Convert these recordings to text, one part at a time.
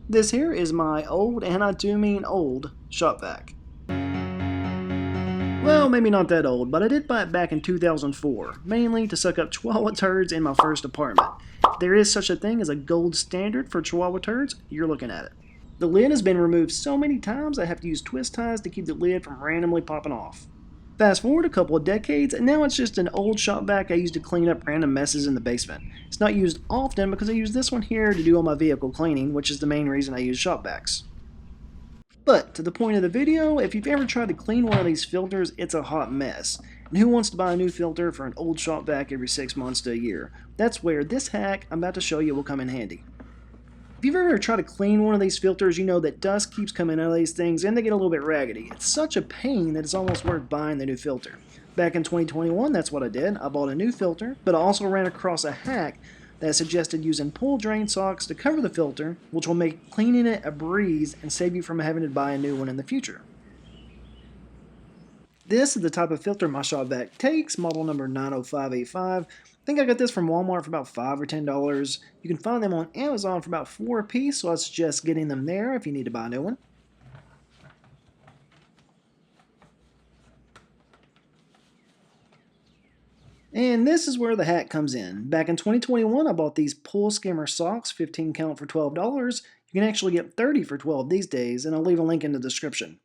This here is my old, and I do mean old, shop vac. Well, maybe not that old, but I did buy it back in 2004, mainly to suck up Chihuahua turds in my first apartment. If there is such a thing as a gold standard for Chihuahua turds, you're looking at it. The lid has been removed so many times I have to use twist ties to keep the lid from randomly popping off. Fast forward a couple of decades, and now it's just an old shop vac I use to clean up random messes in the basement. It's not used often because I use this one here to do all my vehicle cleaning, which is the main reason I use shop vacs. But to the point of the video, if you've ever tried to clean one of these filters, it's a hot mess. And who wants to buy a new filter for an old shop vac every 6 months to a year? That's where this hack I'm about to show you will come in handy. If you've ever tried to clean one of these filters, you know that dust keeps coming out of these things and they get a little bit raggedy. It's such a pain that it's almost worth buying the new filter. Back in 2021, that's what I did. I bought a new filter, but I also ran across a hack that suggested using pull drain socks to cover the filter, which will make cleaning it a breeze and save you from having to buy a new one in the future. This is the type of filter my shop vac takes, model number 90585. I think I got this from Walmart for about $5 or $10. You can find them on Amazon for about $4 a piece, so I suggest getting them there if you need to buy a new one. And this is where the hack comes in. Back in 2021, I bought these pull skimmer socks, 15 count for $12. You can actually get 30 for $12 these days, and I'll leave a link in the description.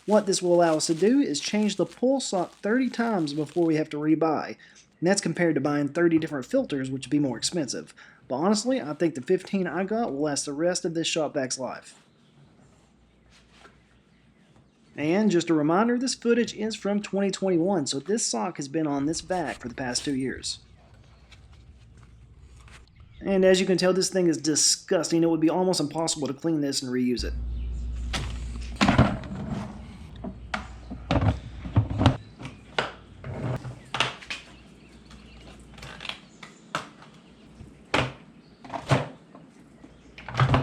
What this will allow us to do is change the pull sock 30 times before we have to rebuy. And that's compared to buying 30 different filters, which would be more expensive. But honestly, I think the 15 I got will last the rest of this shop vac's life. And just a reminder, this footage is from 2021, so this sock has been on this vac for the past 2 years. And as you can tell, this thing is disgusting. It would be almost impossible to clean this and reuse it.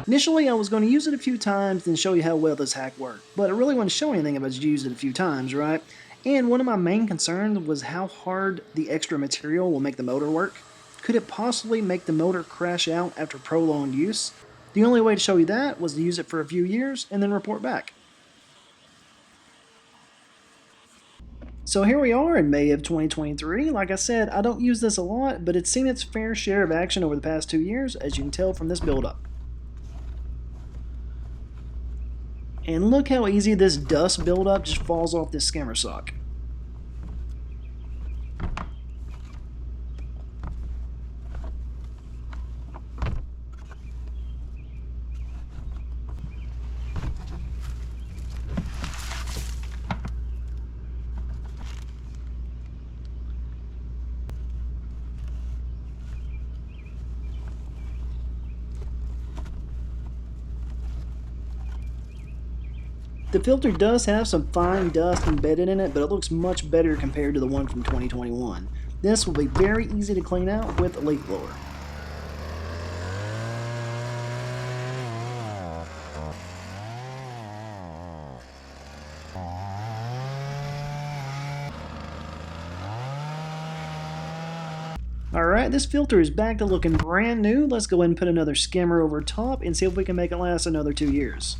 Initially, I was going to use it a few times and show you how well this hack worked, but I really wouldn't show anything if I just used it a few times, right? And one of my main concerns was how hard the extra material will make the motor work. Could it possibly make the motor crash out after prolonged use? The only way to show you that was to use it for a few years and then report back. So here we are in May of 2023. Like I said, I don't use this a lot, but it's seen its fair share of action over the past 2 years, as you can tell from this build-up. And look how easy this dust buildup just falls off this skimmer sock. The filter does have some fine dust embedded in it, but it looks much better compared to the one from 2021. This will be very easy to clean out with a leaf blower. Alright, this filter is back to looking brand new. Let's go ahead and put another skimmer over top and see if we can make it last another 2 years.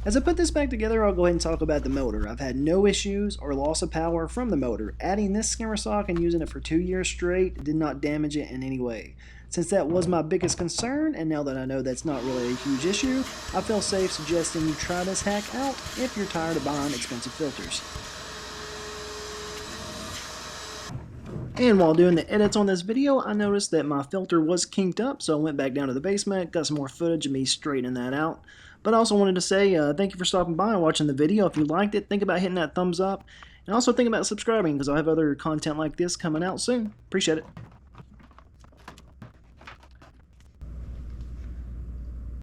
As I put this back together, I'll go ahead and talk about the motor. I've had no issues or loss of power from the motor. Adding this skimmer sock and using it for 2 years straight did not damage it in any way. Since that was my biggest concern, and now that I know that's not really a huge issue, I feel safe suggesting you try this hack out if you're tired of buying expensive filters. And while doing the edits on this video, I noticed that my filter was kinked up, so I went back down to the basement, got some more footage of me straightening that out. But I also wanted to say thank you for stopping by and watching the video. If you liked it, think about hitting that thumbs up. And also think about subscribing because I'll have other content like this coming out soon. Appreciate it.